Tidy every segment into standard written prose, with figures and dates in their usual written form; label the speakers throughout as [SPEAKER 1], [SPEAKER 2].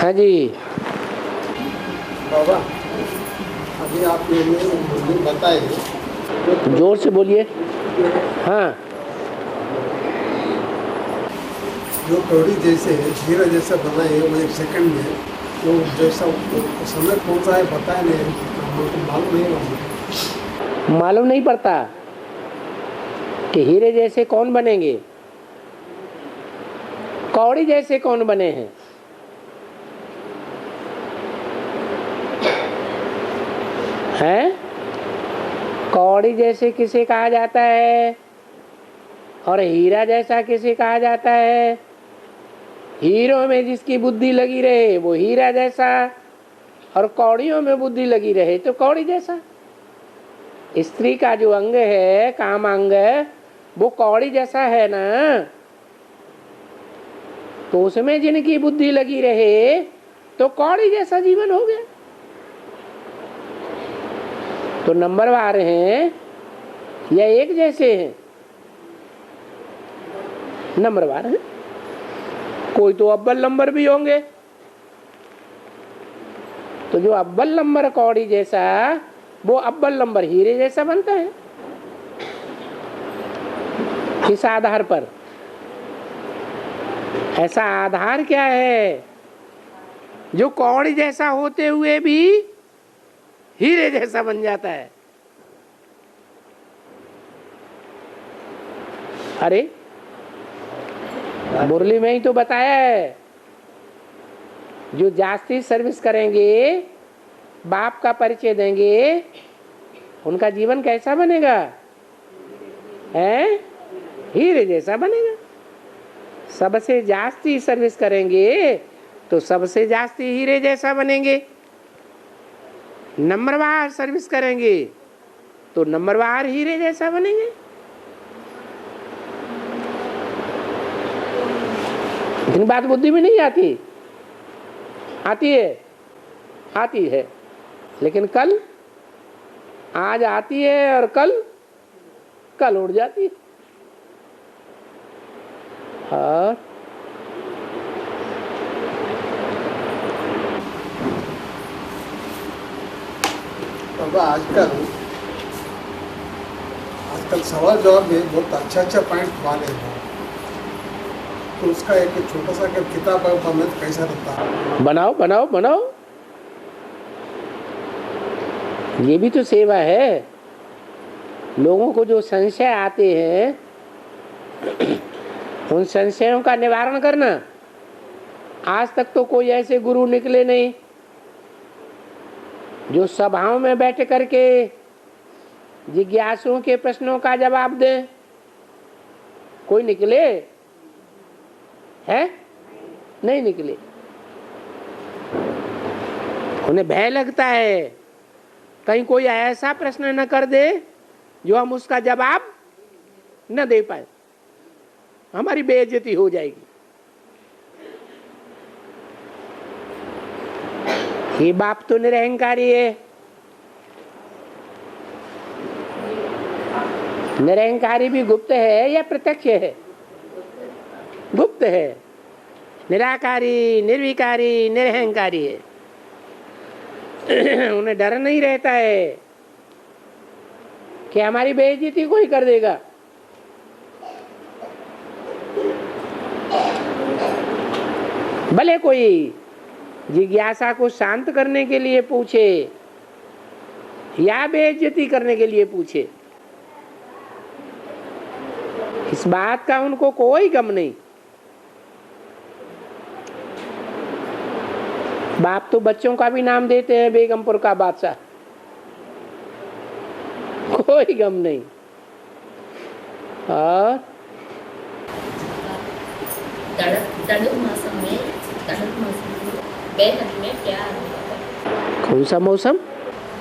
[SPEAKER 1] हाँ जी
[SPEAKER 2] बाबा, अभी आप ये मुझे बताए,
[SPEAKER 1] जोर से बोलिए। हाँ,
[SPEAKER 2] जो कौड़ी जैसे हीरा जैसा बनाए वो एक सेकंड में, तो जैसा समय कौन सा है बताए नहीं, हमको मालूम नहीं होगा।
[SPEAKER 1] मालूम नहीं पड़ता कि हीरे जैसे कौन बनेंगे, कौड़ी जैसे कौन बने हैं। हैं? कौड़ी जैसे किसे कहा जाता है और हीरा जैसा किसे कहा जाता है? हीरों में जिसकी बुद्धि लगी रहे वो हीरा जैसा, और कौड़ियों में बुद्धि लगी रहे तो कौड़ी जैसा। स्त्री का जो अंग है, काम अंग, वो कौड़ी जैसा है ना, तो उसमें जिनकी बुद्धि लगी रहे तो कौड़ी जैसा जीवन हो गया। तो नंबरवार हैं या एक जैसे हैं? नंबरवार हैं। कोई तो अव्वल नंबर भी होंगे, तो जो अव्वल नंबर कौड़ी जैसा, वो अव्वल नंबर हीरे जैसा बनता है। किस आधार पर? ऐसा आधार क्या है जो कौड़ी जैसा होते हुए भी हीरे जैसा बन जाता है? अरे मुरली में ही तो बताया है, जो जास्ती सर्विस करेंगे, बाप का परिचय देंगे, उनका जीवन कैसा बनेगा? है हीरे जैसा बनेगा। सबसे जास्ती सर्विस करेंगे तो सबसे जास्ती हीरे जैसा बनेंगे। नंबरवार सर्विस करेंगे तो नंबरवार हीरे जैसा बनेंगे। इतनी बात बुद्धि में नहीं आती? आती है, आती है, लेकिन कल आज आती है और कल उड़ जाती है। और
[SPEAKER 2] बाबा, आजकल सवाल जवाब में बहुत अच्छा पॉइंट वाले हैं, तो उसका एक छोटा सा अगर किताब बनना तो कैसा रहता है?
[SPEAKER 1] बनाओ बनाओ बनाओ, ये भी तो सेवा है। लोगों को जो संशय आते हैं उन संशयों का निवारण करना। आज तक तो कोई ऐसे गुरु निकले नहीं जो सभाओं में बैठ करके जिज्ञासुओं के प्रश्नों का जवाब दें। कोई निकले हैं? नहीं निकले। उन्हें भय लगता है कहीं कोई ऐसा प्रश्न न कर दे जो हम उसका जवाब न दे पाए, हमारी बेइज्जती हो जाएगी। ये बाप तो निरहंकारी है। निरहंकारी भी गुप्त है या प्रत्यक्ष है? गुप्त है। निराकारी, निर्विकारी, निरहंकारी है। उन्हें डर नहीं रहता है कि हमारी बेइज्जती कोई कर देगा। भले कोई जिज्ञासा को शांत करने के लिए पूछे या बेइज्जती करने के लिए पूछे, इस बात का उनको कोई गम नहीं। बाप तो बच्चों का भी नाम देते हैं बेगमपुर का बादशाह, कोई गम नहीं। और
[SPEAKER 3] दड़ु मौसम में बेहद में क्या होगा?
[SPEAKER 1] कौन सा मौसम?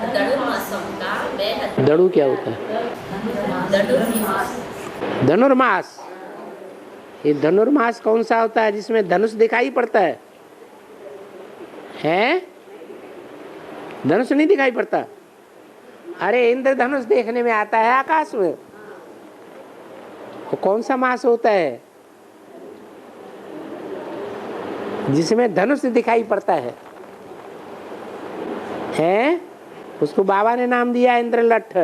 [SPEAKER 3] दड़ु मौसम का बेहद।
[SPEAKER 1] दड़ू क्या होता है? धनुर्मास। ये धनुर्मास कौन सा होता है जिसमें धनुष दिखाई पड़ता है? हैं? धनुष नहीं दिखाई पड़ता? अरे इंद्रधनुष देखने में आता है आकाश में। वो कौन सा मास होता है? जिसमें धनुष दिखाई पड़ता है, उसको बाबा ने नाम दिया इंद्रलठ।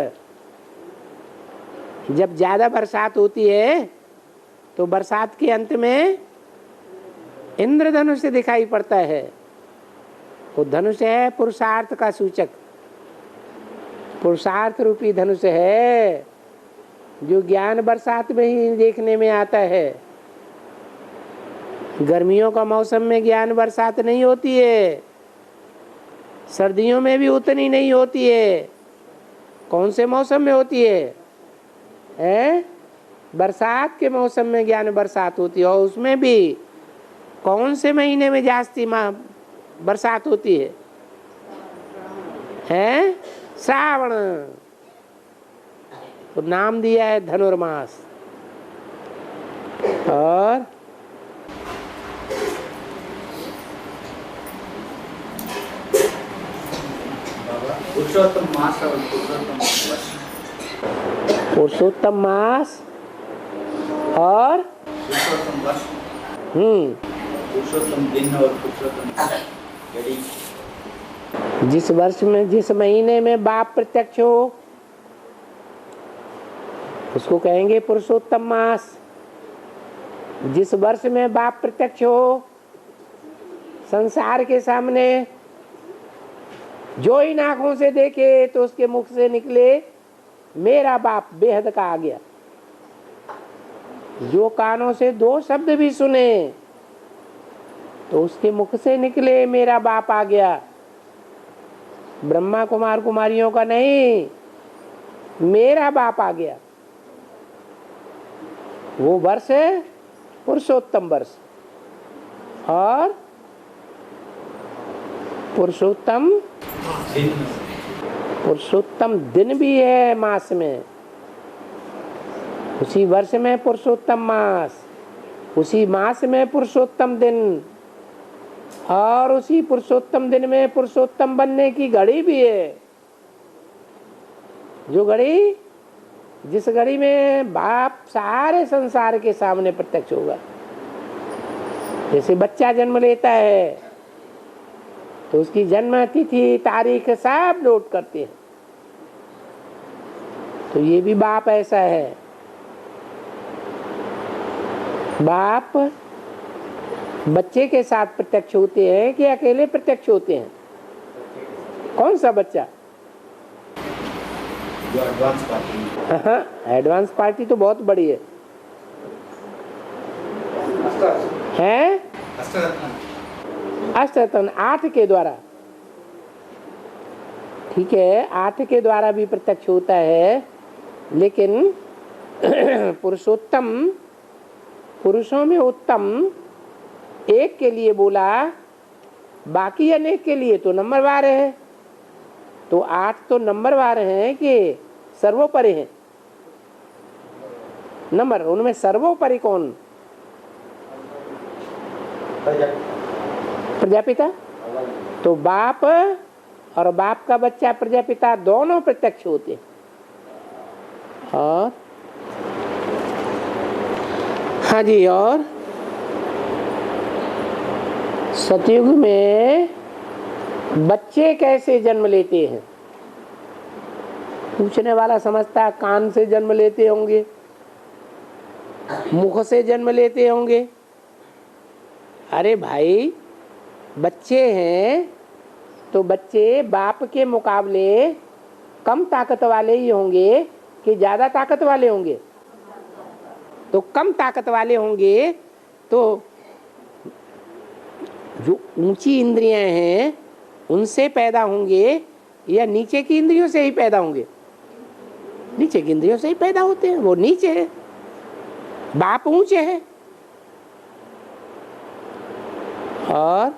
[SPEAKER 1] जब ज्यादा बरसात होती है तो बरसात के अंत में इंद्रधनुष दिखाई पड़ता है। वो धनुष है पुरुषार्थ का सूचक, पुरुषार्थ रूपी धनुष है जो ज्ञान बरसात में ही देखने में आता है। गर्मियों का मौसम में ज्ञान बरसात नहीं होती है, सर्दियों में भी उतनी नहीं होती है। कौन से मौसम में होती है? बरसात के मौसम में ज्ञान बरसात होती है। और उसमें भी कौन से महीने में जास्ती बरसात होती है? श्रावण। तो नाम दिया है धनुर्मास। और
[SPEAKER 4] पुरुषोत्तम मास और
[SPEAKER 1] पुरुषोत्तम मास और
[SPEAKER 4] पुरुषोत्तम वर्ष, पुरुषोत्तम दिन और पुरुषोत्तम घड़ी।
[SPEAKER 1] जिस वर्ष में जिस महीने में बाप प्रत्यक्ष हो उसको कहेंगे पुरुषोत्तम मास। जिस वर्ष में बाप प्रत्यक्ष हो, संसार के सामने जो इन आंखों से देखे तो उसके मुख से निकले मेरा बाप बेहद का आ गया। जो कानों से दो शब्द भी सुने तो उसके मुख से निकले मेरा बाप आ गया। ब्रह्मा कुमार कुमारियों का नहीं, मेरा बाप आ गया। वो वर्ष है पुरुषोत्तम वर्ष। और पुरुषोत्तम दिन भी है मास में। उसी वर्ष में पुरुषोत्तम मास, उसी मास में पुरुषोत्तम दिन, और उसी पुरुषोत्तम दिन में पुरुषोत्तम बनने की घड़ी भी है। जो घड़ी, जिस घड़ी में बाप सारे संसार के सामने प्रत्यक्ष होगा। जैसे बच्चा जन्म लेता है तो उसकी जन्म तिथि तारीख सब नोट करते हैं। तो ये भी बाप ऐसा है। बाप बच्चे के साथ प्रत्यक्ष होते हैं कि अकेले प्रत्यक्ष होते हैं? कौन सा बच्चा? एडवांस पार्टी तो बहुत बड़ी है। अष्टरत्न 8 के द्वारा, ठीक है, 8 के द्वारा भी प्रत्यक्ष होता है। लेकिन पुरुषोत्तम, पुरुषों में उत्तम एक के लिए बोला, बाकी अनेक के लिए तो नंबरवार है। तो 8 तो नंबरवार हैं कि सर्वोपरि हैं? नंबर, उनमें सर्वोपरि कौन? प्रजापिता। तो बाप और बाप का बच्चा प्रजापिता दोनों प्रत्यक्ष होते। और हाँ जी, और सतयुग में बच्चे कैसे जन्म लेते हैं? पूछने वाला समझता कान से जन्म लेते होंगे, मुख से जन्म लेते होंगे। अरे भाई, बच्चे हैं तो बच्चे बाप के मुकाबले कम ताकत वाले ही होंगे कि ज्यादा ताकत वाले होंगे? तो कम ताकत वाले होंगे। तो जो ऊंची इंद्रियां हैं उनसे पैदा होंगे या नीचे की इंद्रियों से ही पैदा होंगे? नीचे की इंद्रियों से ही पैदा होते हैं। वो नीचे है, बाप ऊंचे है। और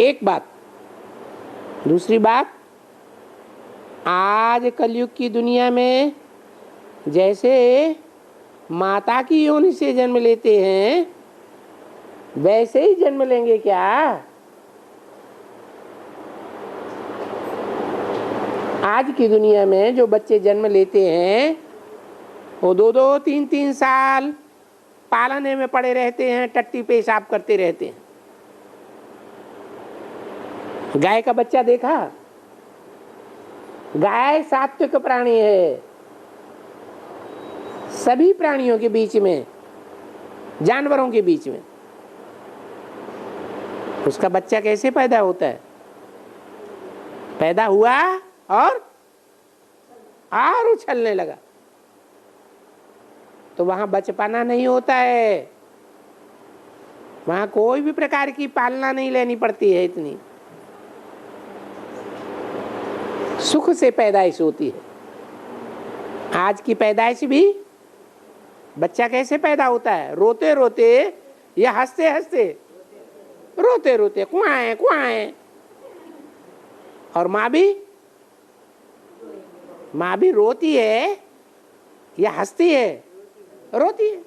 [SPEAKER 1] एक बात, दूसरी बात, आज कलयुग की दुनिया में जैसे माता की योनि से जन्म लेते हैं वैसे ही जन्म लेंगे क्या? आज की दुनिया में जो बच्चे जन्म लेते हैं वो 2-2, 3-3 साल, पालने में पड़े रहते हैं, टट्टी पेशाब करते रहते हैं। गाय का बच्चा देखा? गाय सात्विक प्राणी है। सभी प्राणियों के बीच में, जानवरों के बीच में उसका बच्चा कैसे पैदा होता है? पैदा हुआ और उछलने लगा। तो वहां बचपना नहीं होता है, वहां कोई भी प्रकार की पालना नहीं लेनी पड़ती है। इतनी सुख से पैदाइश होती है। आज की पैदाइश भी बच्चा कैसे पैदा होता है? रोते रोते या हंसते हंसते? रोते रोते कुआए कुआए। और माँ भी रोती है या हंसती है? रोती है।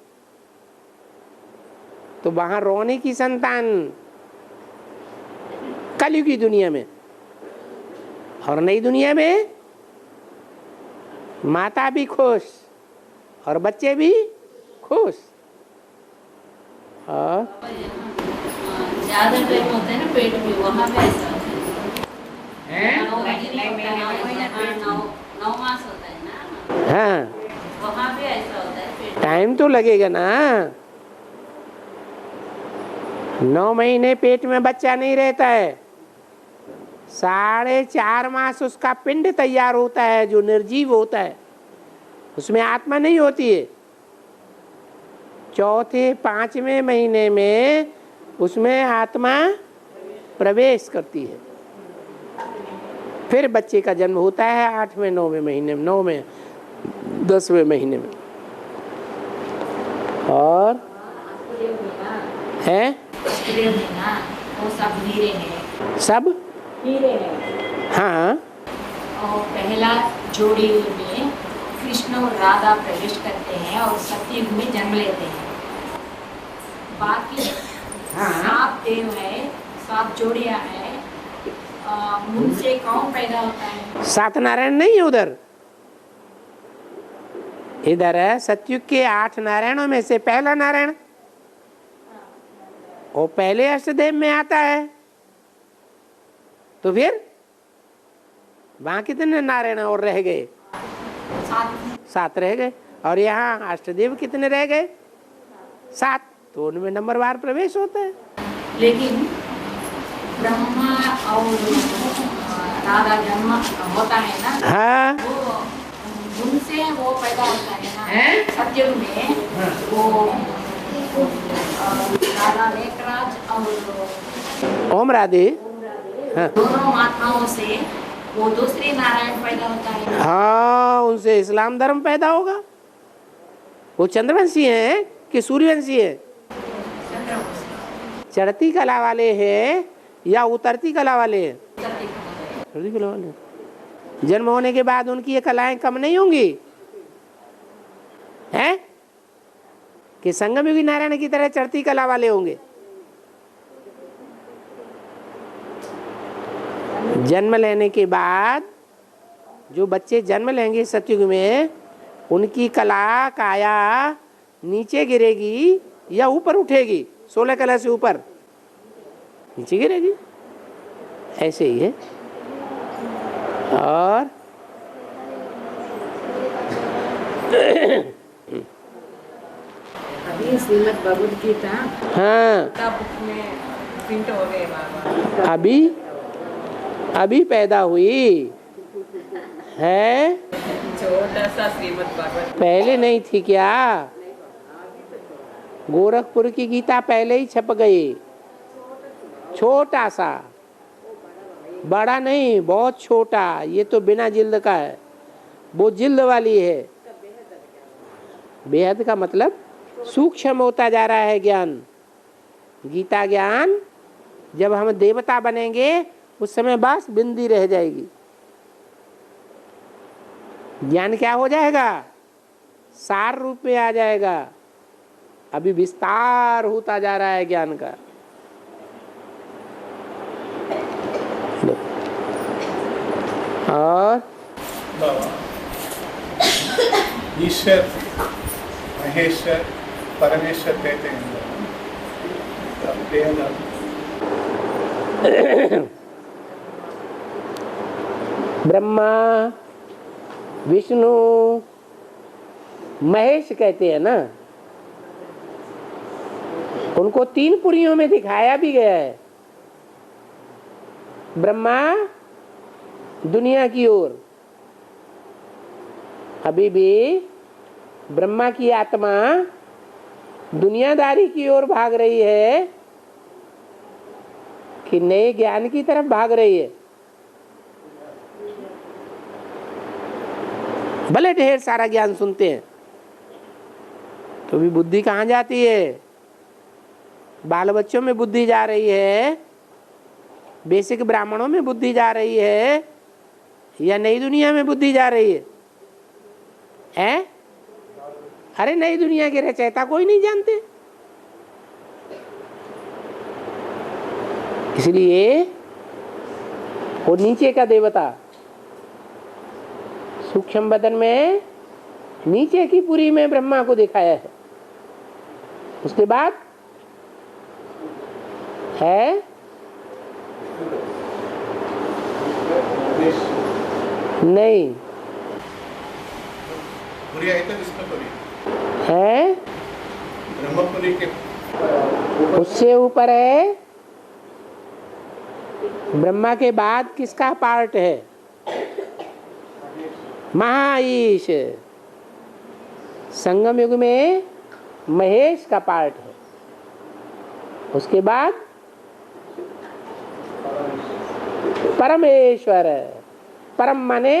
[SPEAKER 1] तो वहां रोने की संतान कलयुगी दुनिया में, और नई दुनिया में माता भी खुश और बच्चे भी खुश। और
[SPEAKER 3] ज्यादा टाइम होता है ना पेट में, वहाँ पे ऐसा होता है। 9 मास होता है ना,
[SPEAKER 1] हाँ,
[SPEAKER 3] वहाँ पे ऐसा होता है पेट।
[SPEAKER 1] टाइम तो लगेगा ना। 9 महीने पेट में बच्चा नहीं रहता है। 4.5 मास उसका पिंड तैयार होता है जो निर्जीव होता है, उसमें आत्मा नहीं होती है। 4थे 5वें महीने में उसमें आत्मा प्रवेश करती है। फिर बच्चे का जन्म होता है 8वें 9वें महीने में, 9वें 10वें महीने में। और है
[SPEAKER 3] वो सब हीरे हैं,
[SPEAKER 1] सब
[SPEAKER 3] हीरे हैं।
[SPEAKER 1] हाँ,
[SPEAKER 3] और पहला जोड़ी में कृष्ण और राधा प्रवेश करते हैं और सतयुग में जन्म लेते हैं। बाकी 7 देव है, 7 जोड़ियां हैं। उनसे कौन पैदा होता है?
[SPEAKER 1] 7 नारायण नहीं है उधर। इधर है सतयुग के 8 नारायणों में से पहला नारायण, वो पहले अष्टदेव में आता है। तो फिर वहां कितने नारायण और रह गए? 7 रह गए। और यहाँ अष्टदेव कितने रह गए? 7। तो उनमें नंबरवार प्रवेश होता है।
[SPEAKER 3] लेकिन ब्रह्मा और राधा जन्म होता है ना,
[SPEAKER 1] हाँ,
[SPEAKER 3] वो उनसे वो पैदा होता है ना। सतयुग में वो राधा लेखराज और
[SPEAKER 1] ओम राधे, हाँ,
[SPEAKER 3] दोनों महात्माओं से वो दूसरे नारायण पैदा होता है।
[SPEAKER 1] हाँ, उनसे इस्लाम धर्म पैदा होगा। वो चंद्रवंशी हैं कि सूर्यवंशी है? चढ़ती कला वाले हैं या उतरती कला वाले हैं? चढ़ती कला वाले। जन्म होने के बाद उनकी ये कलाएं कम नहीं होंगी, हैं? कि संगमयुगी नारायण की तरह चढ़ती कला वाले होंगे? जन्म लेने के बाद जो बच्चे जन्म लेंगे सतयुग में, उनकी कला काया नीचे गिरेगी या ऊपर उठेगी? 16 कला से ऊपर नीचे गिरेगी। ऐसे ही है। और
[SPEAKER 5] अभी श्रीमद् भगवद गीता
[SPEAKER 1] हाँ,
[SPEAKER 5] बुक में प्रिंट हो गए बाबा।
[SPEAKER 1] अभी पैदा हुई है,
[SPEAKER 5] छोटा सा श्रीमद् भगवद।
[SPEAKER 1] पहले नहीं थी क्या? गोरखपुर की गीता पहले ही छप गई। छोटा सा, बड़ा नहीं, बहुत छोटा। ये तो बिना जिल्द का है, वो जिल्द वाली है। बेहद का मतलब सूक्ष्म होता जा रहा है ज्ञान। गीता ज्ञान जब हम देवता बनेंगे उस समय बस बिंदी रह जाएगी। ज्ञान क्या हो जाएगा? सार रूप में आ जाएगा। अभी विस्तार होता जा रहा है ज्ञान का। और
[SPEAKER 6] ईश्वर महेश्वर परमेश्वर कहते हैं।
[SPEAKER 1] ब्रह्मा, विष्णु, महेश कहते हैं ना, उनको 3 पुरियों में दिखाया भी गया है। ब्रह्मा दुनिया की ओर, अभी भी ब्रह्मा की आत्मा दुनियादारी की ओर भाग रही है कि नए ज्ञान की तरफ भाग रही है। भले ढेर सारा ज्ञान सुनते हैं तो भी बुद्धि कहाँ जाती है? बाल बच्चों में बुद्धि जा रही है, बेसिक ब्राह्मणों में बुद्धि जा रही है, या नई दुनिया में बुद्धि जा रही है? अरे नई दुनिया के रचयिता कोई नहीं जानते। इसलिए वो नीचे का देवता सूक्ष्म बदन में नीचे की पुरी में ब्रह्मा को दिखाया है। उसके बाद है नहीं
[SPEAKER 6] पुरी आई तो विष्णुपुरी
[SPEAKER 1] है,
[SPEAKER 6] ब्रह्मपुरी के
[SPEAKER 1] उससे ऊपर है। ब्रह्मा के बाद किसका पार्ट है? महाईश। संगम युग में महेश का पार्ट है। उसके बाद परमेश्वर। परम माने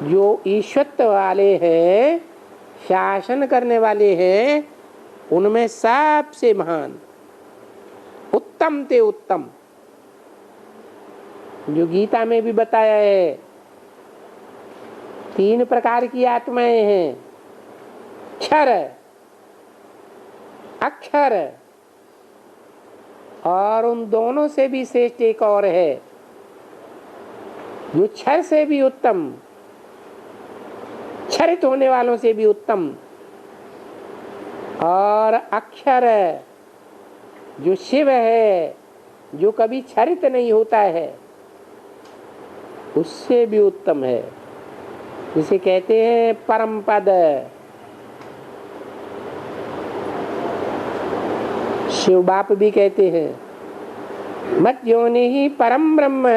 [SPEAKER 1] जो ईश्वरत्व वाले हैं, शासन करने वाले हैं, उनमें सबसे महान, उत्तम ते उत्तम, जो गीता में भी बताया है। 3 प्रकार की आत्माएं हैं, क्षर, अक्षर, और उन दोनों से भी श्रेष्ठ एक और है जो क्षर से भी उत्तम, क्षरित होने वालों से भी उत्तम, और अक्षर जो शिव है, जो कभी क्षरित नहीं होता है, उससे भी उत्तम है, जिसे कहते हैं परम पद। शिव बाप भी कहते हैं मत योनि ही परम ब्रह्म,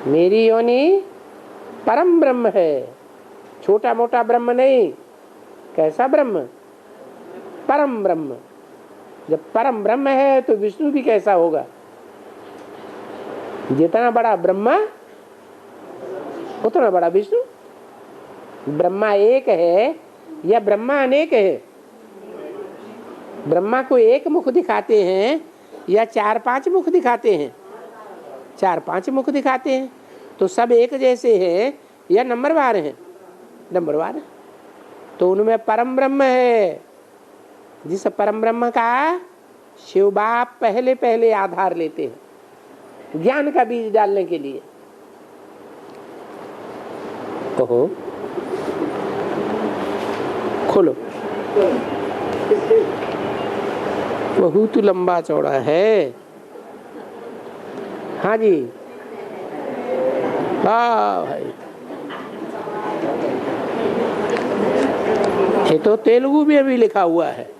[SPEAKER 1] मेरी योनि परम ब्रह्म है, छोटा मोटा ब्रह्म नहीं। कैसा ब्रह्म? परम ब्रह्म। जब परम ब्रह्म है तो विष्णु भी कैसा होगा? जितना बड़ा ब्रह्मा उतना बड़ा विष्णु। ब्रह्मा एक है या ब्रह्मा अनेक है? ब्रह्मा को एक मुख दिखाते हैं या 4-5 मुख दिखाते हैं? 4-5 मुख दिखाते हैं। तो सब एक जैसे हैं या नंबरवार हैं? नंबरवार है। तो उनमें परम ब्रह्म है, जिस परम ब्रह्म का शिव बाप पहले पहले आधार लेते हैं ज्ञान का बीज डालने के लिए। ओहो, खोलो। बहुत लंबा चौड़ा है। हाँ जी, हाँ भाई, ये तो तेलुगु में भी लिखा हुआ है।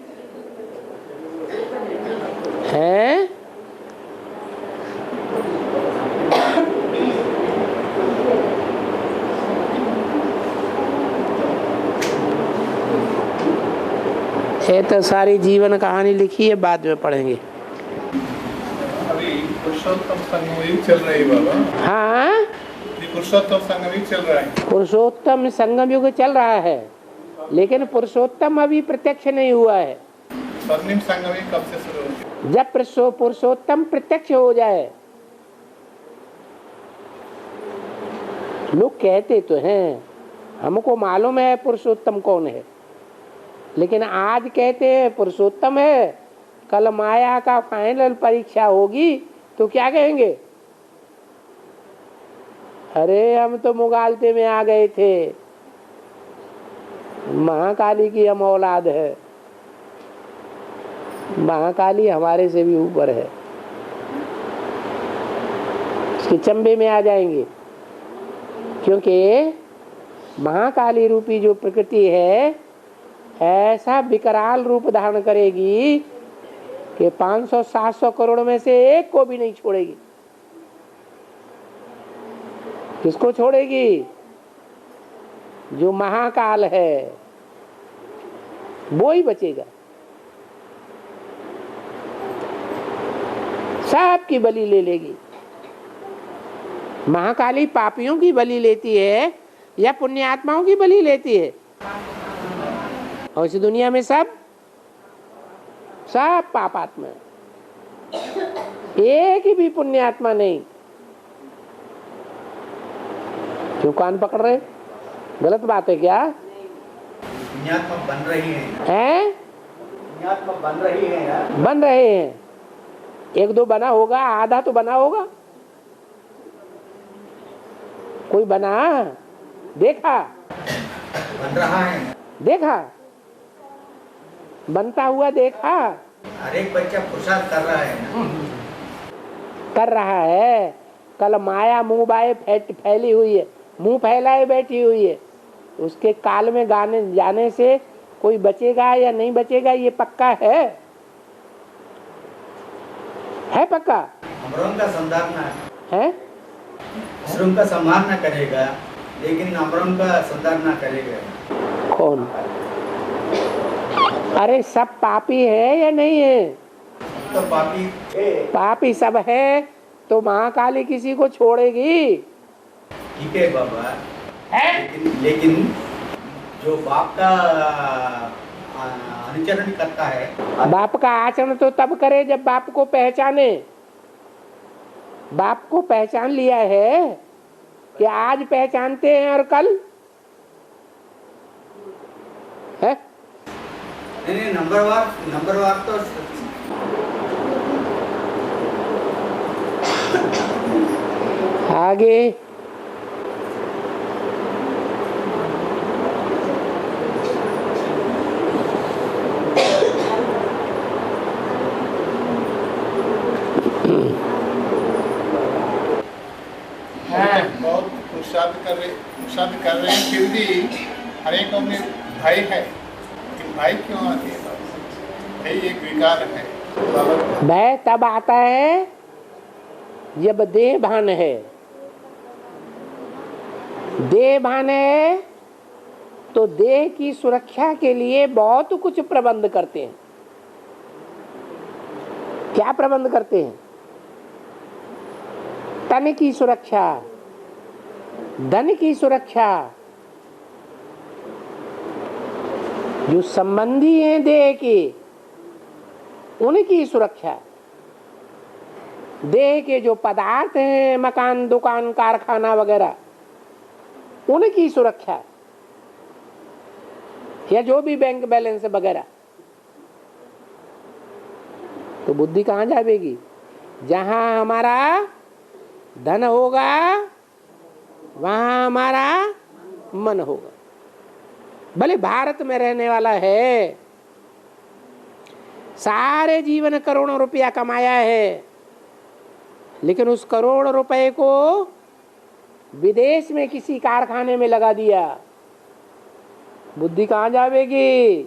[SPEAKER 1] ये तो सारी जीवन कहानी लिखी है, बाद में पढ़ेंगे।
[SPEAKER 6] अभी पुरुषोत्तम संगम चल रही है बाबा।
[SPEAKER 1] हाँ,
[SPEAKER 6] पुरुषोत्तम संगम चल रहा है।
[SPEAKER 1] पुरुषोत्तम संगम युग चल रहा है, लेकिन पुरुषोत्तम अभी प्रत्यक्ष नहीं हुआ है।
[SPEAKER 6] स्वर्णिम संगम कब से शुरू होगी?
[SPEAKER 1] जब पुरुषोत्तम प्रत्यक्ष हो जाए। लोग कहते तो हैं, हमको मालूम है पुरुषोत्तम कौन है, लेकिन आज कहते हैं पुरुषोत्तम है, कल माया का फाइनल परीक्षा होगी तो क्या कहेंगे? अरे हम तो मुगालते में आ गए थे, महाकाली की हम औलाद है। महाकाली हमारे से भी ऊपर है, उसके चंबे में आ जाएंगे, क्योंकि महाकाली रूपी जो प्रकृति है ऐसा विकराल रूप धारण करेगी कि 500-700 करोड़ में से एक को भी नहीं छोड़ेगी। किसको छोड़ेगी? जो महाकाल है वो ही बचेगा। सबकी बलि ले लेगी। महाकाली पापियों की बलि लेती है या पुण्यात्माओं की बलि लेती है? और इस दुनिया में सब पापात्मा है, एक ही भी पुण्यात्मा नहीं। क्यों कान पकड़ रहे? गलत बात है क्या?
[SPEAKER 4] पुण्यात्मा बन रही हैं।
[SPEAKER 1] हैं?
[SPEAKER 4] पुण्यात्मा बन रही हैं यार।
[SPEAKER 1] बन रहे हैं। एक दो बना होगा, आधा तो बना होगा। कोई बना देखा?
[SPEAKER 4] बन रहा है।
[SPEAKER 1] देखा? बनता हुआ देखा?
[SPEAKER 4] हर एक बच्चा पुरुषार्थ कर रहा है ना।
[SPEAKER 1] कर रहा है। कल माया मुंह बाए फैली हुई है, मुंह फैलाए बैठी हुई है। उसके काल में गाने जाने से कोई बचेगा या नहीं बचेगा ये पक्का है पक्का?
[SPEAKER 4] अमरों का संधारना
[SPEAKER 1] है,
[SPEAKER 4] असुरों का संहार न करेगा, लेकिन अमरों का संधार न करेगा।
[SPEAKER 1] कौन? अरे सब पापी है या नहीं है?
[SPEAKER 4] तो पापी है।
[SPEAKER 1] पापी सब है तो महाकाली किसी को छोड़ेगी?
[SPEAKER 4] ठीक है बाबा, लेकिन जो बाप का अनुचरण करता है।
[SPEAKER 1] बाप का आचरण तो तब करे जब बाप को पहचाने। बाप को पहचान लिया है कि आज पहचानते हैं और कल है?
[SPEAKER 4] नहीं, नंबरवार तो
[SPEAKER 1] आगे
[SPEAKER 6] बहुत पुरुषार्थ कर रहे हैं, फिर भी हर एक में भय है। कि भय क्यों आती है? भय एक विकार है।
[SPEAKER 1] भय तब आता है जब देह भान है। देह भान है तो देह की सुरक्षा के लिए बहुत कुछ प्रबंध करते हैं। क्या प्रबंध करते हैं? तन की सुरक्षा, धन की सुरक्षा। जो संबंधी हैं देह के, उनकी सुरक्षा। देह के जो पदार्थ हैं, मकान, दुकान, कारखाना वगैरह, उनकी सुरक्षा, या जो भी बैंक बैलेंस वगैरह। तो बुद्धि कहाँ जाएगी? जहां हमारा धन होगा वहां हमारा मन होगा। भले भारत में रहने वाला है, सारे जीवन करोड़ों रुपया कमाया है, लेकिन उस करोड़ रुपए को विदेश में किसी कारखाने में लगा दिया, बुद्धि कहाँ जाएगी?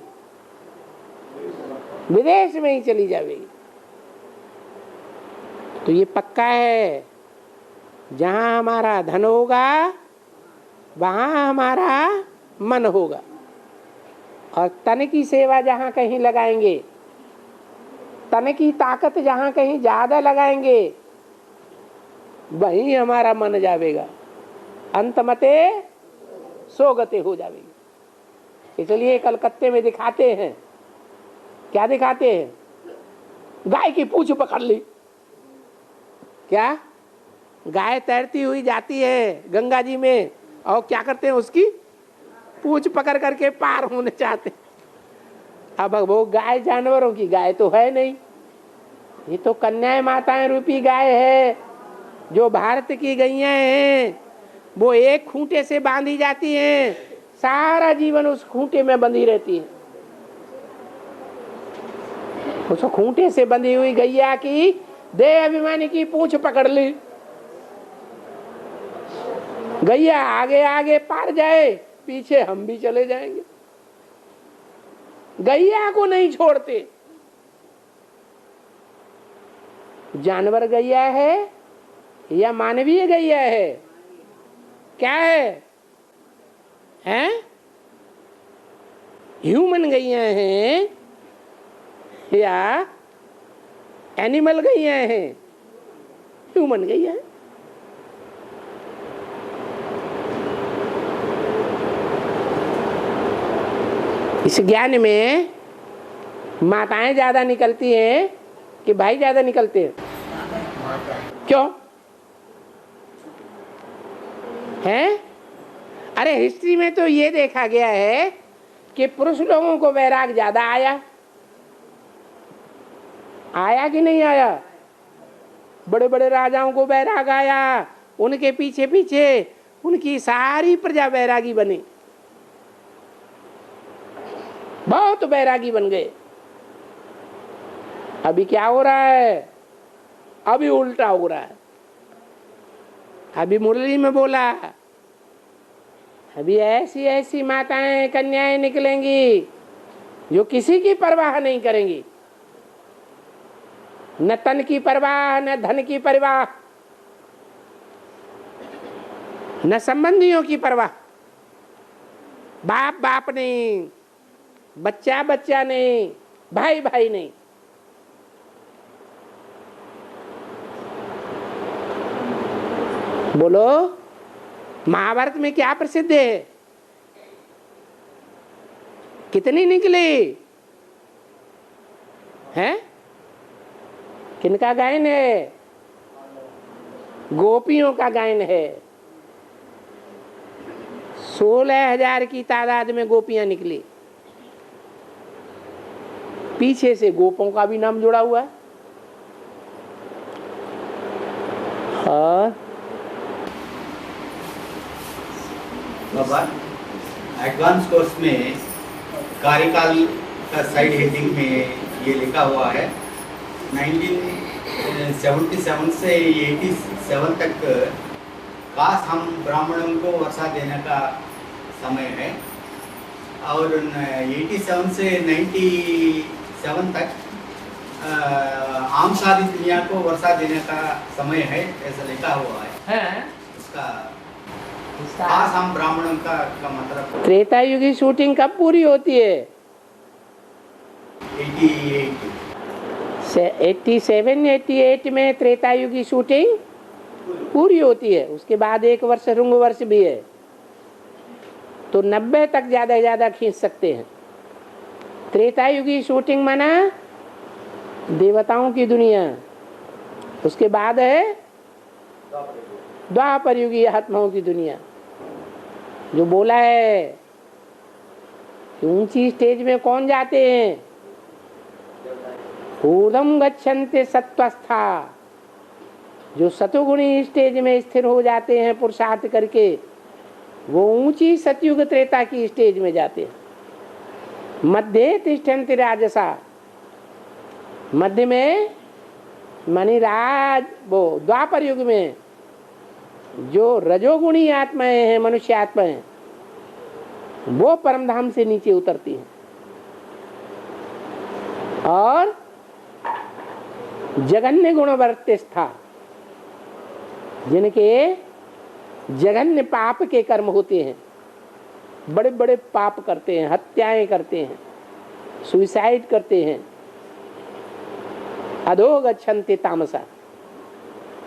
[SPEAKER 1] विदेश में ही चली जाएगी। तो ये पक्का है, जहां हमारा धन होगा वहां हमारा मन होगा। और तन की सेवा जहां कहीं लगाएंगे, तन की ताकत जहां कहीं ज्यादा लगाएंगे, वहीं हमारा मन जावेगा। अंतमते सोगते हो जाएगी। इसलिए कलकत्ते में दिखाते हैं, क्या दिखाते हैं? गाय की पूंछ पकड़ ली। क्या? गाय तैरती हुई जाती है गंगा जी में, और क्या करते हैं? उसकी पूंछ पकड़ करके पार होने चाहते हैं। अब वो गाय जानवरों की गाय तो है नहीं, ये तो कन्याएं माताएं रूपी गाय है। जो भारत की गैया हैं वो एक खूंटे से बांधी जाती हैं, सारा जीवन उस खूंटे में बंधी रहती है। उस खूंटे से बंधी हुई गैया की देह अभिमानी की पूंछ पकड़ ली, गैया आगे आगे पार जाए, पीछे हम भी चले जाएंगे। गैया को नहीं छोड़ते। जानवर गैया है या मानवीय गैया है? क्या है? हैं? ह्यूमन गैया हैं या एनिमल गैया हैं? ह्यूमन गैया है। इस ज्ञान में माताएं ज्यादा निकलती हैं कि भाई ज्यादा निकलते हैं? क्यों हैं? अरे हिस्ट्री में तो ये देखा गया है कि पुरुष लोगों को वैराग ज्यादा आया। आया कि नहीं आया? बड़े बड़े राजाओं को वैराग आया, उनके पीछे पीछे उनकी सारी प्रजा वैरागी बनी, बहुत वैरागी बन गए। अभी क्या हो रहा है? अभी उल्टा हो रहा है। अभी मुरली में बोला, अभी ऐसी ऐसी माताएं कन्याएं निकलेंगी जो किसी की परवाह नहीं करेंगी, न तन की परवाह, न धन की परवाह, न संबंधियों की परवाह। बाप बाप नहीं, बच्चा बच्चा नहीं, भाई भाई नहीं। बोलो, महाभारत में क्या प्रसिद्ध है? कितनी निकली हैं? किनका गायन है? गोपियों का गायन है। 16,000 की तादाद में गोपियां निकली। पीछे से गोपों का भी नाम जुड़ा हुआ है। और
[SPEAKER 4] बाबा एडवांस कोर्स में कार्यकाल का साइड हेडिंग में ये लिखा हुआ है 1977 से 87 तक काश हम ब्राह्मणों को वर्षा देने का समय है, और 87 से 97 तक आम सारी दुनिया को वर्षा देने का समय है, ऐसा लिखा हुआ है। इसका खास हम ब्राह्मणों का मतलब
[SPEAKER 1] त्रेता युग की शूटिंग कब पूरी होती है? 87-88 में त्रेता युग की शूटिंग पूरी होती है। उसके बाद एक वर्ष रुंग वर्ष भी है, तो 90 तक ज्यादा ज्यादा खींच सकते हैं। त्रेता युग की शूटिंग माना देवताओं की दुनिया, उसके बाद है द्वापर युगी आत्माओं की दुनिया। जो बोला है कि ऊंची स्टेज में कौन जाते हैं? ऊर्ध्वं गच्छन्ति सत्वस्था, जो सतोगुणी स्टेज में स्थिर हो जाते हैं पुरुषार्थ करके, वो ऊंची सतयुग त्रेता की स्टेज में जाते हैं। मध्य तिष्ठन्ति राजसा, मध्य में मानी राज, वो द्वापर युग में जो रजोगुणी आत्माएं हैं, मनुष्य आत्माएं, वो परमधाम से नीचे उतरती हैं। और जघन्य गुणवर्तिस्था, जिनके जघन्य पाप के कर्म होते हैं, बड़े बड़े पाप करते हैं, हत्याएं करते हैं, सुसाइड करते हैं, अधो गच्छन्ति तामसा,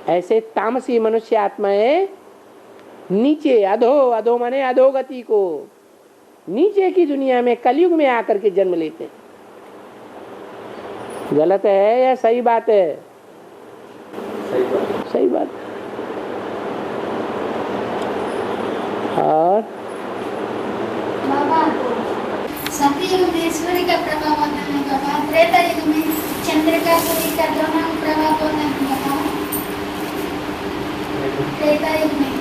[SPEAKER 1] ऐसे तामसी मनुष्य आत्माएं नीचे अधो माने अधोगति को, नीचे की दुनिया में कलयुग में आकर के जन्म लेते हैं। गलत है या सही बात है? सही बात। और
[SPEAKER 7] बाबा सतयुग में सूर्य का प्रभाव होता है बाबा, त्रेता युग में चंद्र का सूर्य का दोनों प्रभाव होता है बाबा। त्रेता युग में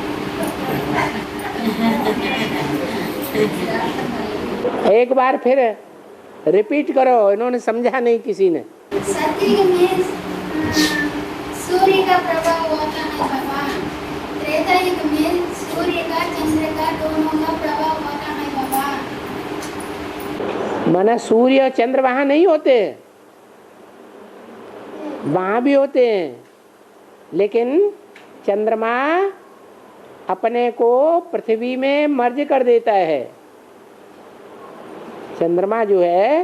[SPEAKER 1] एक बार फिर रिपीट करो, इन्होंने समझा नहीं किसी ने।
[SPEAKER 7] सतयुग में सूर्य का प्रभाव होता है बाबा, त्रेता युग में सूर्य का चंद्र का दोनों का प्रभाव होता है बाबा।
[SPEAKER 1] माना सूर्य और चंद्र वहां नहीं होते, वहां भी होते हैं, लेकिन चंद्रमा अपने को पृथ्वी में मर्ज कर देता है। चंद्रमा जो है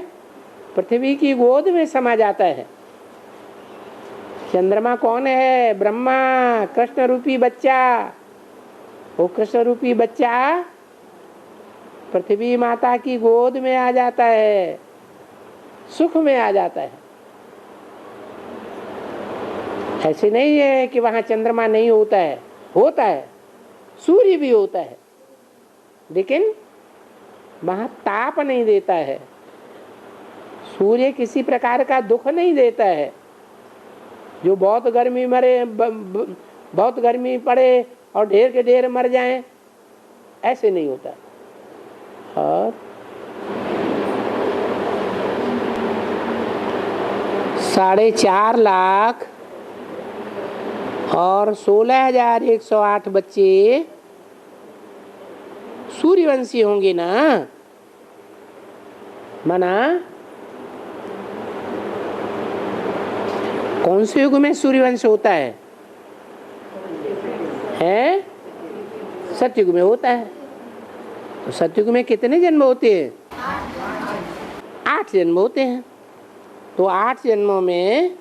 [SPEAKER 1] पृथ्वी की गोद में समा जाता है। चंद्रमा कौन है? ब्रह्मा, कृष्ण रूपी बच्चा। वो कृष्ण रूपी बच्चा पृथ्वी माता की गोद में आ जाता है, सुख में आ जाता है। ऐसे नहीं है कि वहां चंद्रमा नहीं होता है, होता है, सूर्य भी होता है, लेकिन वहां ताप नहीं देता है। सूर्य किसी प्रकार का दुख नहीं देता है। जो बहुत गर्मी मरे, बहुत गर्मी पड़े और ढेर के ढेर मर जाएं, ऐसे नहीं होता। और 4.5 लाख और 16,108 बच्चे सूर्यवंशी होंगे ना। माना कौन से युग में सूर्यवंश होता है? सतयुग में होता है। तो सतयुग में कितने जन्म होते हैं? 8 जन्म होते हैं। तो 8 जन्मों में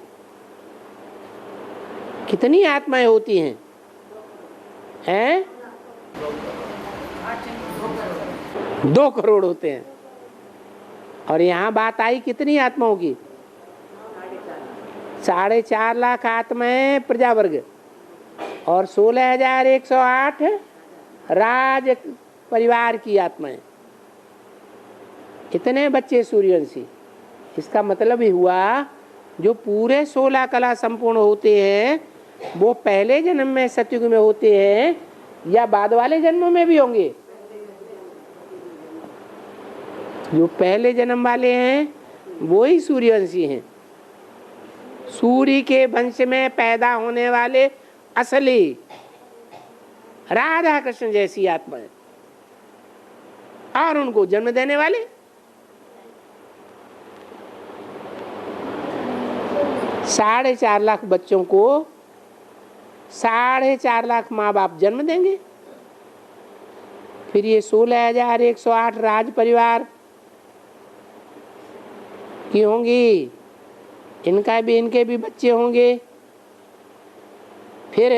[SPEAKER 1] कितनी आत्माएं होती हैं? 2 करोड़ होते हैं। और यहाँ बात आई कितनी आत्माओं की? 4.5 लाख आत्माएं प्रजावर्ग और 16,108 राज परिवार की आत्माएं। इतने बच्चे सूर्यवंशी। इसका मतलब ही हुआ जो पूरे 16 कला संपूर्ण होते हैं वो पहले जन्म में सतयुग में होते हैं या बाद वाले जन्मों में भी होंगे? जो पहले जन्म वाले हैं वो ही सूर्यवंशी हैं। सूर्य के वंश में पैदा होने वाले असली राधा कृष्ण जैसी आत्माएं और उनको जन्म देने वाले 4.5 लाख बच्चों को 4.5 लाख माँ बाप जन्म देंगे। फिर ये 16,108 राज परिवार की होंगी, इनके भी बच्चे होंगे। फिर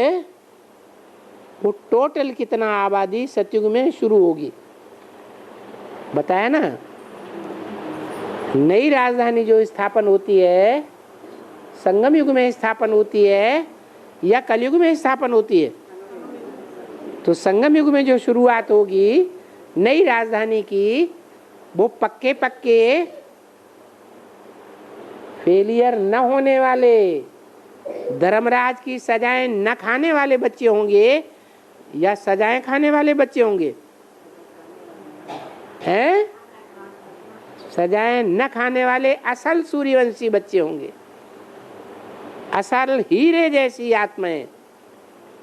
[SPEAKER 1] वो टोटल कितना आबादी सतयुग में शुरू होगी बताया ना। नई राजधानी जो स्थापन होती है संगम युग में स्थापन होती है या कलयुग में स्थापन होती है? तो संगम युग में जो शुरुआत होगी नई राजधानी की, वो पक्के फेलियर न होने वाले, धर्मराज की सजाएं न खाने वाले बच्चे होंगे या सजाएं खाने वाले बच्चे होंगे? हैं? सजाएं न खाने वाले असल सूर्यवंशी बच्चे होंगे, असल हीरे जैसी आत्माएं।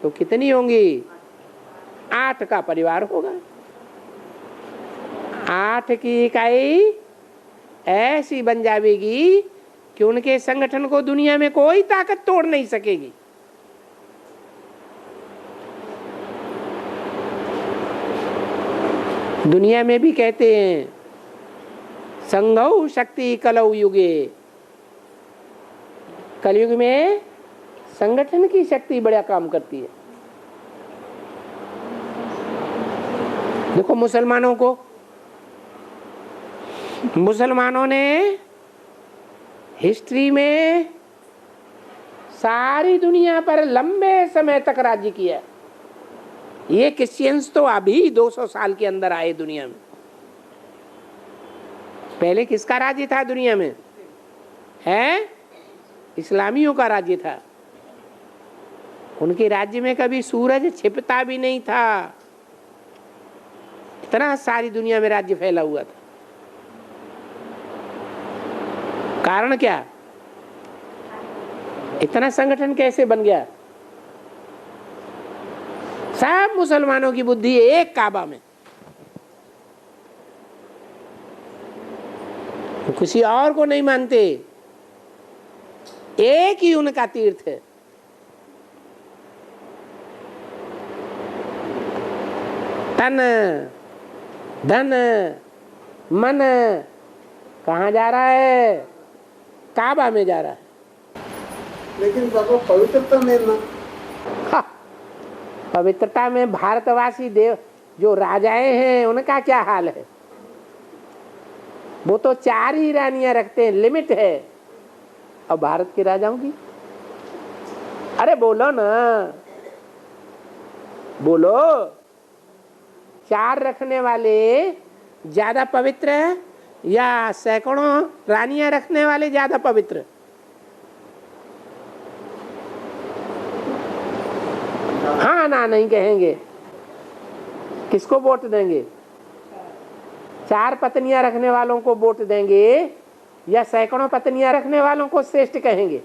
[SPEAKER 1] तो कितनी होंगी? 8 का परिवार होगा। 8 की इकाई ऐसी बन जाएगी कि उनके संगठन को दुनिया में कोई ताकत तोड़ नहीं सकेगी। दुनिया में भी कहते हैं संघौ शक्ति कलौ युगे। कलयुग में संगठन की शक्ति बड़ा काम करती है। देखो मुसलमानों ने हिस्ट्री में सारी दुनिया पर लंबे समय तक राज्य किया। ये क्रिश्चियंस तो अभी 200 साल के अंदर आए दुनिया में। पहले किसका राज्य था दुनिया में? है इस्लामियों का राज्य था। उनके राज्य में कभी सूरज छिपता भी नहीं था। इतना सारी दुनिया में राज्य फैला हुआ था। कारण क्या? इतना संगठन कैसे बन गया? सब मुसलमानों की बुद्धि एक काबा में, किसी और को नहीं मानते, एक ही उनका तीर्थ है। तन धन मन कहाँ जा रहा है? काबा में जा रहा है।
[SPEAKER 2] लेकिन बाबा पवित्रता में ना,
[SPEAKER 1] पवित्रता में भारतवासी देव जो राजाएं हैं उनका क्या हाल है? वो तो 4 ही रानियां रखते हैं, लिमिट है। और भारत के राजाओं की, अरे बोलो ना, बोलो। 4 रखने वाले ज्यादा पवित्र है या सैकड़ों रानियां रखने वाले ज्यादा पवित्र? हाँ ना नहीं कहेंगे, किसको वोट देंगे? 4 पत्नियां रखने वालों को वोट देंगे या सैकड़ों पत्नियां रखने वालों को श्रेष्ठ कहेंगे?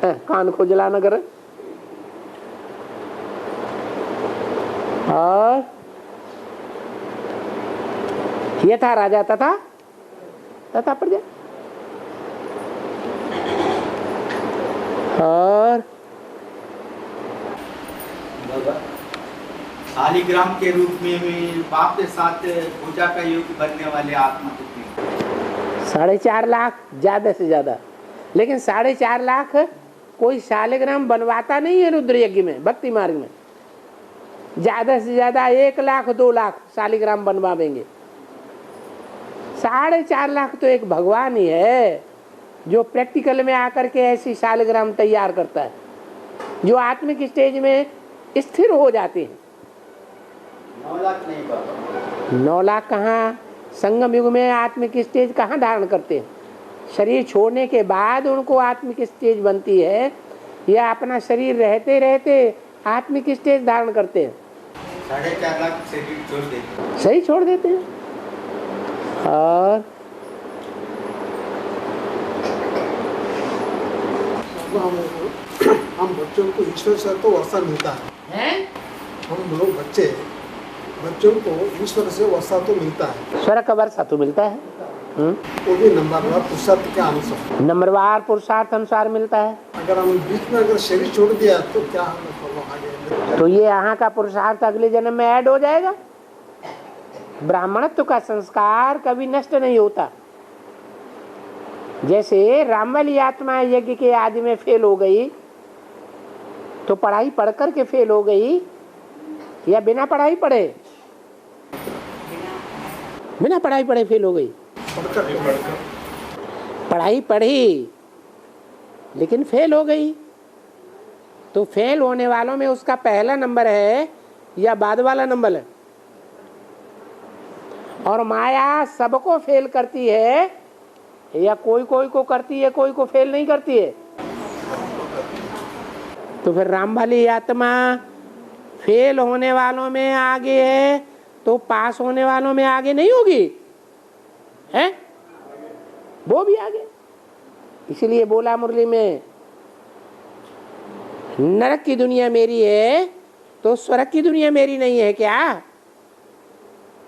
[SPEAKER 1] कान खुजला न कर। और ये था राजा तथा प्रजा। और
[SPEAKER 4] शालिग्राम के रूप में बाप के साथ पूजा का युग बनने वाले आत्मा कितनी?
[SPEAKER 1] 4.5 लाख ज्यादा से ज्यादा। लेकिन 4.5 लाख कोई शालिग्राम बनवाता नहीं है रुद्र यज्ञ में, भक्ति मार्ग में। ज्यादा से ज्यादा 1 लाख 2 लाख शालिग्राम बनवाएंगे। 4.5 लाख तो एक भगवान ही है जो प्रैक्टिकल में आकर के ऐसी शालिग्राम तैयार करता है, जो आत्मिक स्टेज में स्थिर हो जाते हैं।
[SPEAKER 4] 9 लाख नहीं बाबा।
[SPEAKER 1] 9 लाख कहाँ? संगम युग में आत्मिक स्टेज कहाँ धारण करते हैं? शरीर छोड़ने के बाद उनको आत्मिक स्टेज बनती है, या अपना शरीर रहते रहते आत्मिक स्टेज धारण करते हैं?
[SPEAKER 4] 4.5 लाख शरीर छोड़ देते हैं।
[SPEAKER 1] सही छोड़ देते हैं। और
[SPEAKER 2] हम बच्चों को ईश्वर से तो वर्षा मिलता है। हम लोग बच्चों को ईश्वर से वर्षा तो मिलता है।
[SPEAKER 1] स्वर्ग का वर्षा तो मिलता है,
[SPEAKER 2] वो भी नंबरवार पुरुषार्थ के अनुसार,
[SPEAKER 1] नंबरवार पुरुषार्थ अनुसार मिलता है।
[SPEAKER 2] अगर हम बीच में अगर शरीर छोड़ दिया तो क्या आगे?
[SPEAKER 1] तो ये यहाँ का पुरुषार्थ अगले जन्म में ऐड हो जाएगा। ब्राह्मणत्व का संस्कार कभी नष्ट नहीं होता। जैसे राम वाली आत्मा यज्ञ के आदि में फेल हो गई तो पढ़ाई पढ़ कर के फेल हो गई या बिना पढ़ाई पढ़े? बिना पढ़ाई पढ़े फेल हो गई। पढ़ाई पढ़ी लेकिन फेल हो गई। तो फेल होने वालों में उसका पहला नंबर है या बाद वाला नंबर है? और माया सबको फेल करती है या कोई कोई को करती है, कोई को फेल नहीं करती है? तो फिर राम वाली आत्मा फेल होने वालों में आगे है तो पास होने वालों में आगे नहीं होगी, है? वो भी आगे। इसलिए बोला मुरली में, नरक की दुनिया मेरी है तो स्वर्ग की दुनिया मेरी नहीं है क्या?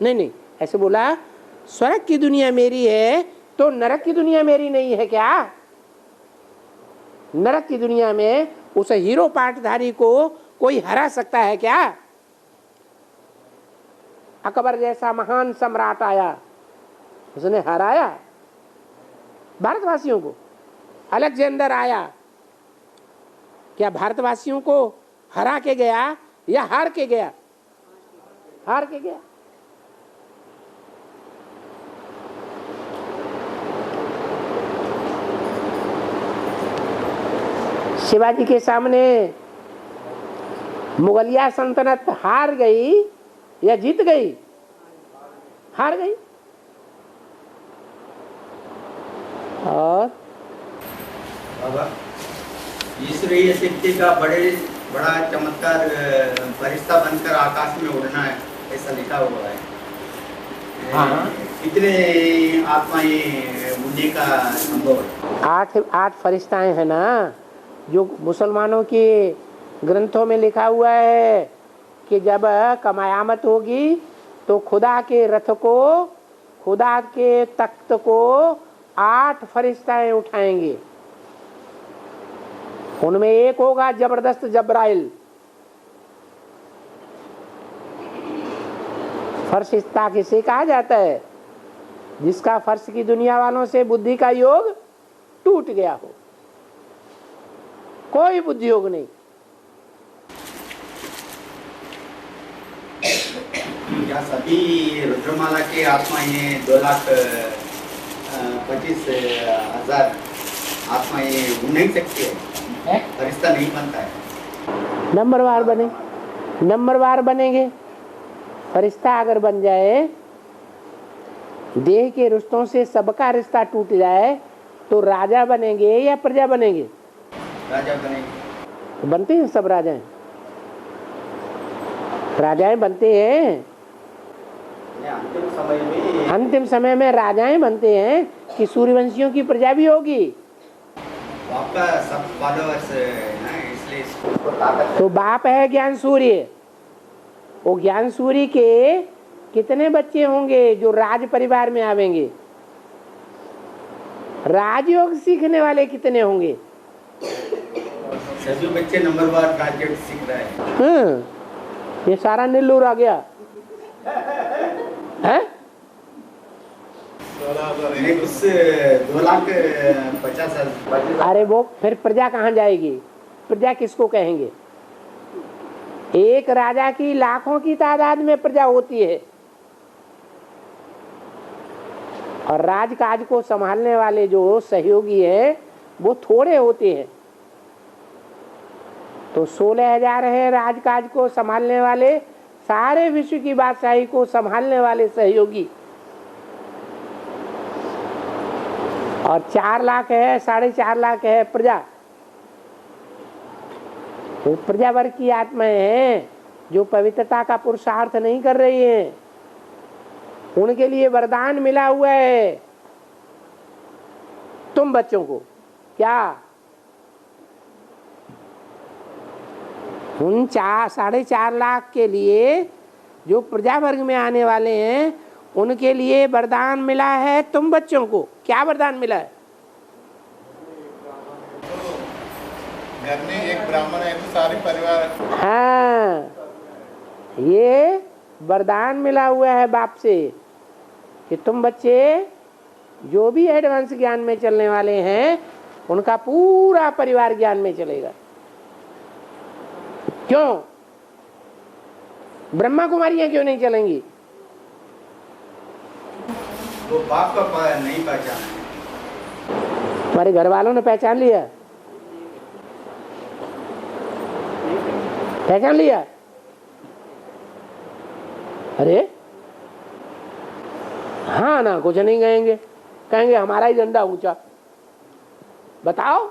[SPEAKER 1] नहीं, ऐसे बोला, स्वर्ग की दुनिया मेरी है तो नरक की दुनिया मेरी नहीं है क्या? नरक की दुनिया में उस हीरो पाटधारी को कोई हरा सकता है क्या? अकबर जैसा महान सम्राट आया, उसने हराया भारतवासियों को। अलेक्जेंडर आया, क्या भारतवासियों को हरा के गया या हार के गया? हार के गया। शिवाजी के सामने मुगलिया सल्तनत हार गई या जीत गई? हार गई। और
[SPEAKER 4] बाबा, ईश्वरीय शक्ति का बड़ा चमत्कार फरिश्ता बनकर आकाश में उड़ना है, ऐसा लिखा हुआ है।
[SPEAKER 1] हाँ।
[SPEAKER 4] कितने आत्माएं उड़ने का संभव है?
[SPEAKER 1] 8 फरिश्ताएं हैं ना, जो मुसलमानों के ग्रंथों में लिखा हुआ है कि जब कयामत होगी तो खुदा के रथ को, खुदा के तख्त को 8 फरिश्ताएं उठाएंगे। उनमें एक होगा जबरदस्त जब्राइल। फरिश्ता किसे कहा जाता है? जिसका फर्श की दुनिया वालों से बुद्धि का योग टूट गया हो, कोई बुद्धि योग नहीं।
[SPEAKER 4] क्या सभी रुद्रमाला के आत्माएं 2,25,000 आत्माएं उड़ नहीं सकती है? फरिश्ता नहीं बनता है?
[SPEAKER 1] नंबरवार बनेंगे। फरिश्ता अगर बन जाए, देह के रिश्तों से सबका रिश्ता टूट जाए तो राजा बनेंगे या प्रजा बनेंगे?
[SPEAKER 4] राजा बनेंगे।
[SPEAKER 1] बनते हैं सब राजाएं बनते हैं। अंतिम समय में राजाएं बनते हैं कि सूर्यवंशियों की प्रजा भी होगी।
[SPEAKER 4] आपका सब फॉलोअर्स ना, इसलिए इसको ताकत।
[SPEAKER 1] तो बाप है ज्ञान सूर्य। वो ज्ञान सूर्य के कितने बच्चे होंगे जो राज परिवार में आवेंगे? राजयोग सीखने वाले कितने होंगे?
[SPEAKER 4] सभी बच्चे नंबरवार राजयोग सीख रहे हैं।
[SPEAKER 1] ये सारा नीलूर आ गया है?
[SPEAKER 4] उस 2,50,000।
[SPEAKER 1] अरे वो फिर प्रजा कहाँ जाएगी? प्रजा किसको कहेंगे? एक राजा की लाखों की तादाद में प्रजा होती है और राजकाज को संभालने वाले जो सहयोगी हैं वो थोड़े होते हैं। तो 16,000 है राजकाज को संभालने वाले, सारे विश्व की बादशाही को संभालने वाले सहयोगी, और 4 लाख है, 4.5 लाख है प्रजा। वो प्रजा वर्ग की आत्माएं हैं जो पवित्रता का पुरुषार्थ नहीं कर रही हैं। उनके लिए वरदान मिला हुआ है तुम बच्चों को। क्या? उन 4.5 लाख के लिए जो प्रजा वर्ग में आने वाले हैं उनके लिए वरदान मिला है तुम बच्चों को। क्या वरदान मिला है?
[SPEAKER 6] घर में एक ब्राह्मण है तो सारे परिवार।
[SPEAKER 1] हाँ, ये वरदान मिला हुआ है बाप से कि तुम बच्चे जो भी एडवांस ज्ञान में चलने वाले हैं उनका पूरा परिवार ज्ञान में चलेगा। क्यों? ब्रह्मा कुमारियां क्यों नहीं चलेंगी?
[SPEAKER 4] वो बाप का नहीं पहचाना।
[SPEAKER 1] हमारे घर वालों ने पहचान लिया? पहचान लिया? अरे हाँ ना, कुछ नहीं कहेंगे, कहेंगे हमारा ही झंडा ऊंचा। बताओ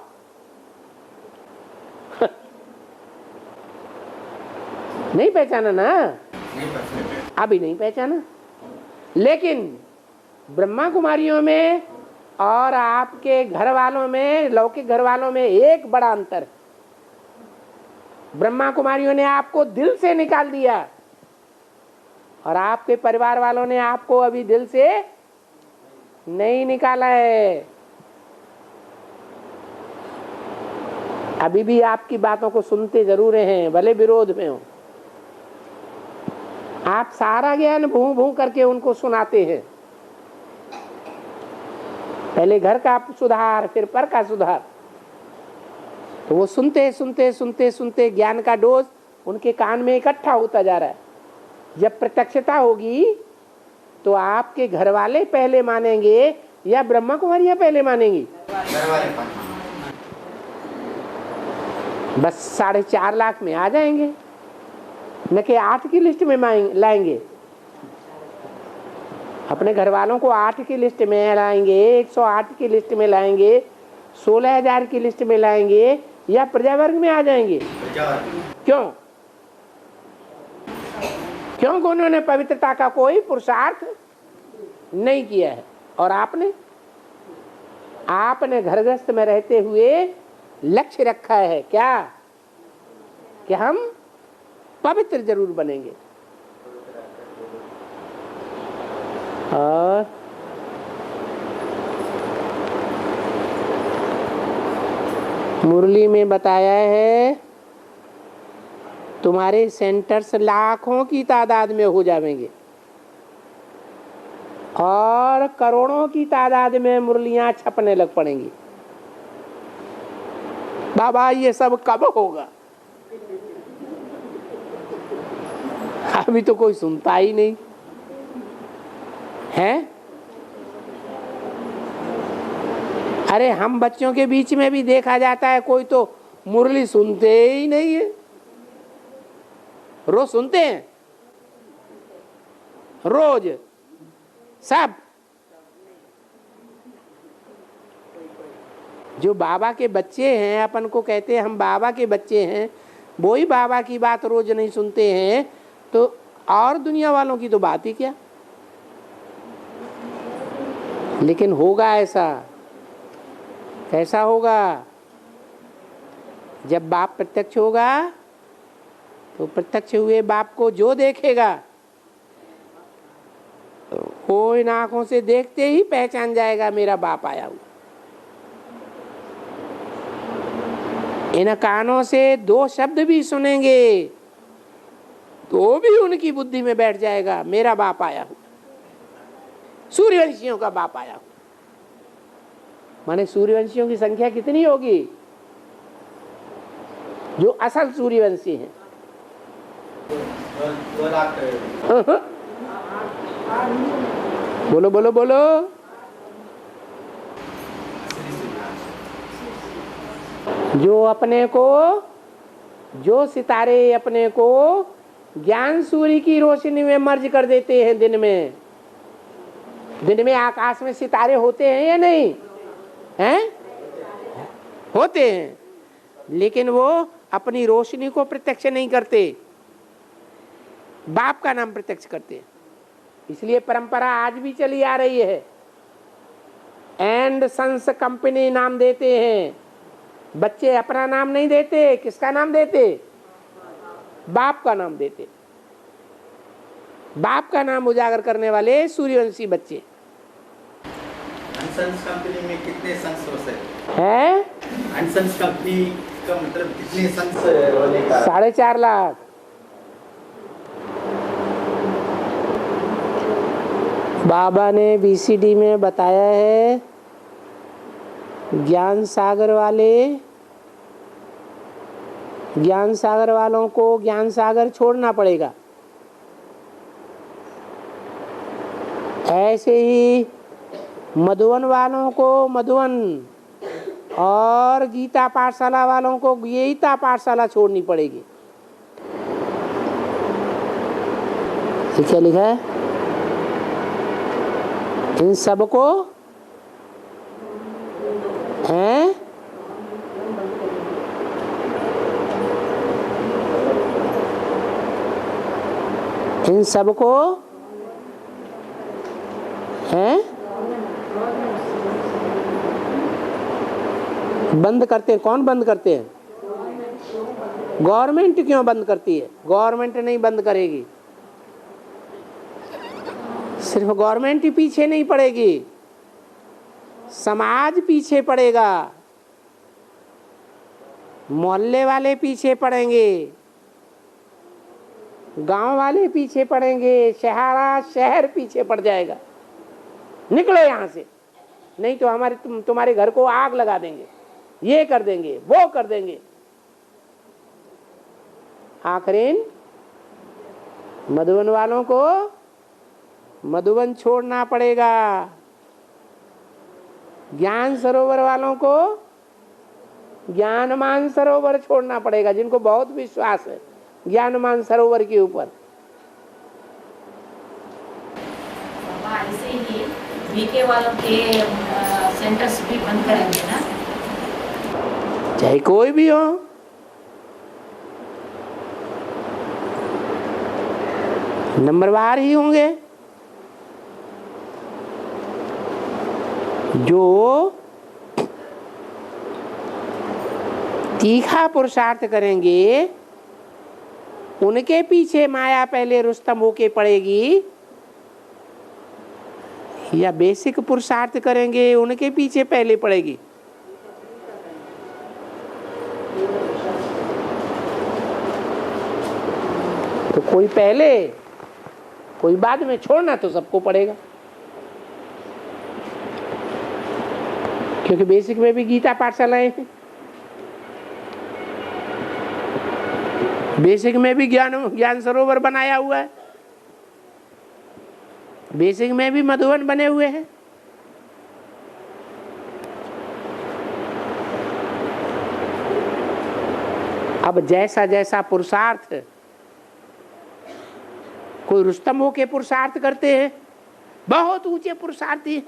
[SPEAKER 1] नहीं पहचाना ना?
[SPEAKER 4] नहीं पहचाना।
[SPEAKER 1] अभी नहीं पहचाना। लेकिन ब्रह्मा कुमारियों में और आपके घर वालों में, लौकिक घर वालों में एक बड़ा अंतर। ब्रह्मा कुमारियों ने आपको दिल से निकाल दिया और आपके परिवार वालों ने आपको अभी दिल से नहीं निकाला है। अभी भी आपकी बातों को सुनते जरूर हैं, भले विरोध में हो। आप सारा ज्ञान भूं भूं करके उनको सुनाते हैं। पहले घर का सुधार, फिर पर का सुधार। तो वो सुनते सुनते सुनते सुनते ज्ञान का डोज उनके कान में इकट्ठा होता जा रहा है। जब प्रत्यक्षता होगी तो आपके घर वाले पहले मानेंगे या ब्रह्मा कुमारियां पहले मानेंगी? बस 4.5 लाख में आ जाएंगे, न कि 8 की लिस्ट में लाएंगे। अपने घर वालों को 8 की लिस्ट में लाएंगे, 108 की लिस्ट में लाएंगे, 16,000 की लिस्ट में लाएंगे या प्रजा वर्ग में आ जाएंगे? क्यों? क्योंकि उन्होंने पवित्रता का कोई पुरुषार्थ नहीं किया है। और आपने घर गृहस्थ में रहते हुए लक्ष्य रखा है क्या, कि हम पवित्र जरूर बनेंगे। और मुरली में बताया है तुम्हारे सेंटर्स लाखों की तादाद में हो जाएंगे और करोड़ों की तादाद में मुरलियां छपने लग पड़ेंगी। बाबा ये सब कब होगा? अभी तो कोई सुनता ही नहीं है। अरे हम बच्चों के बीच में भी देखा जाता है, कोई तो मुरली सुनते ही नहीं है। रोज सुनते हैं, रोज सब। जो बाबा के बच्चे हैं, अपन को कहते हैं हम बाबा के बच्चे हैं, वो ही बाबा की बात रोज नहीं सुनते हैं, तो और दुनिया वालों की तो बात ही क्या। लेकिन होगा ऐसा, कैसा होगा? जब बाप प्रत्यक्ष होगा तो प्रत्यक्ष हुए बाप को जो देखेगा वो इन आंखों से देखते ही पहचान जाएगा मेरा बाप आया हुआ। इन कानों से दो शब्द भी सुनेंगे तो भी उनकी बुद्धि में बैठ जाएगा मेरा बाप आया हुआ, सूर्यवंशियों का बाप आया हुआ। माने सूर्यवंशियों की संख्या कितनी होगी? जो असल सूर्यवंशी हैं। बोलो बोलो बोलो। जो अपने को, जो सितारे अपने को ज्ञान सूर्य की रोशनी में मर्ज कर देते हैं। दिन में आकाश में सितारे होते हैं या नहीं हैं? होते हैं, लेकिन वो अपनी रोशनी को प्रत्यक्ष नहीं करते, बाप का नाम प्रत्यक्ष करते हैं। इसलिए परंपरा आज भी चली आ रही है, एंड सन्स कंपनी नाम देते हैं। बच्चे अपना नाम नहीं देते, किसका नाम देते? बाप का नाम देते। बाप का नाम उजागर करने वाले सूर्यवंशी बच्चे
[SPEAKER 4] अनसन्स कंपनी में कितने सन्स हो सकते
[SPEAKER 1] हैं?
[SPEAKER 4] अनसन्स कंपनी का मतलब कितने सन्स होने का?
[SPEAKER 1] 4.5 लाख। बाबा ने बीसीडी में बताया है, ज्ञान सागर वालों को ज्ञान सागर छोड़ना पड़ेगा। ऐसे ही मधुवन वालों को मधुवन और गीता पाठशाला वालों को गीता पाठशाला छोड़नी पड़ेगी। ये क्या लिखा है? इन सबको हैं इन सबको हैं बंद करते हैं। कौन बंद करते हैं? गवर्नमेंट क्यों बंद करती है? गवर्नमेंट नहीं बंद करेगी। सिर्फ गवर्नमेंट ही पीछे नहीं पड़ेगी, समाज पीछे पड़ेगा, मोहल्ले वाले पीछे पड़ेंगे, गांव वाले पीछे पड़ेंगे, शहर पीछे पड़ जाएगा। निकलो यहाँ से, नहीं तो हमारे तुम्हारे घर को आग लगा देंगे, ये कर देंगे, वो कर देंगे। आखिर मधुबन वालों को मधुबन छोड़ना पड़ेगा, ज्ञान सरोवर वालों को ज्ञानमान सरोवर छोड़ना पड़ेगा, जिनको बहुत विश्वास है ज्ञानमान सरोवर के ऊपर।
[SPEAKER 3] ऐसे ही बीके वालों के सेंटर्स भी बंद करेंगे ना,
[SPEAKER 1] चाहे कोई भी हो। नंबरवार ही होंगे। जो तीखा पुरुषार्थ करेंगे उनके पीछे माया पहले रुस्तम होके पड़ेगी, या बेसिक पुरुषार्थ करेंगे उनके पीछे पहले पड़ेगी? तो कोई पहले कोई बाद में, छोड़ना तो सबको पड़ेगा, क्योंकि बेसिक में भी गीता पाठशालाएं हैं, बेसिक में भी ज्ञान सरोवर बनाया हुआ है, बेसिक में भी मधुबन बने हुए हैं। अब जैसा जैसा पुरुषार्थ, कोई रुस्तम होके पुरुषार्थ करते हैं, बहुत ऊंचे पुरुषार्थी,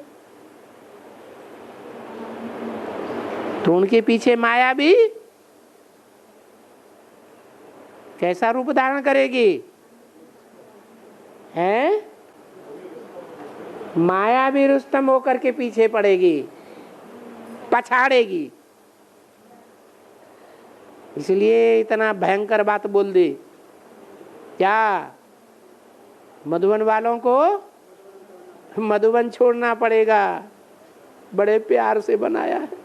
[SPEAKER 1] तो उनके पीछे माया भी कैसा रूप धारण करेगी? हैं? माया भी रुस्तम होकर के पीछे पड़ेगी, पछाड़ेगी। इसलिए इतना भयंकर बात बोल दी। क्या मधुबन वालों को मधुबन छोड़ना पड़ेगा? बड़े प्यार से बनाया है।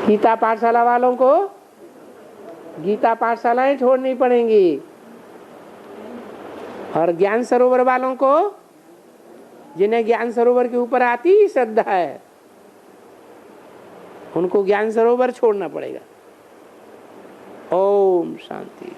[SPEAKER 1] गीता पाठशाला वालों को गीता पाठशालाएं छोड़नी पड़ेंगी, और ज्ञान सरोवर वालों को, जिन्हें ज्ञान सरोवर के ऊपर आती ही श्रद्धा है, उनको ज्ञान सरोवर छोड़ना पड़ेगा। ओम शांति।